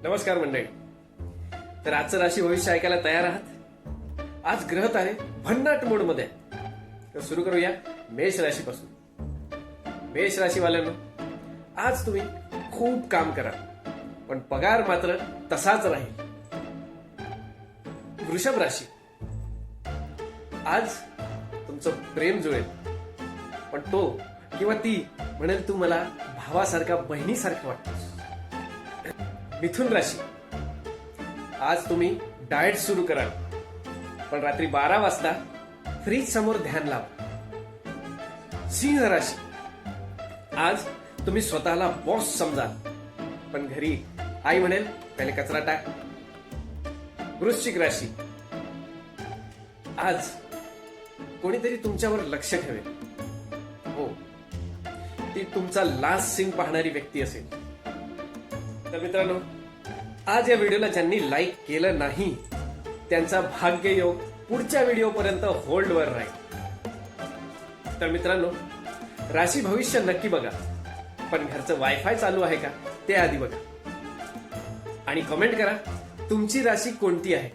नमस्कार मंडळी. तर आजचं राशी भविष्य ऐकायला तयार आहात? आज ग्रह तारे भन्नाट मोड मध्ये आहेत. तर सुरू करूया मेष राशीपासून. मेष राशीवाल्यांनो, आज तुम्ही खूप काम करा पण पगार मात्र तसाच राहील. वृषभ राशी, आज तुमचं प्रेम जुळेल पण तो किंवा ती म्हणेल तू मला भावासारखा बहिणीसारखं वाटतोस. मिथुन राशी, आज तुम्ही डाएट सुरू कराल पण रात्री 12 वाजता फ्रीज समोर ध्यान लावा. सिंह राशी, आज तुम्ही स्वतःला बॉस समजाल पण घरी आई म्हणेल पहिले कचरा टाक. वृश्चिक राशी, आज कोणीतरी तुमच्यावर लक्ष ठेवेल. हो, ती तुमचा लास्ट सीन पाहणारी व्यक्ती असेल. तर मित्रांनो, आज या व्हिडिओला ज्यांनी लाईक केलं नाही त्यांचा भाग्ययोग पुढच्या व्हिडिओ पर्यंत होल्डवर राहील. तर मित्रांनो, राशी भविष्य नक्की बघा पण घरचं वायफाय चालू आहे का ते आधी बघा आणि कमेंट करा तुमची राशी कोणती आहे.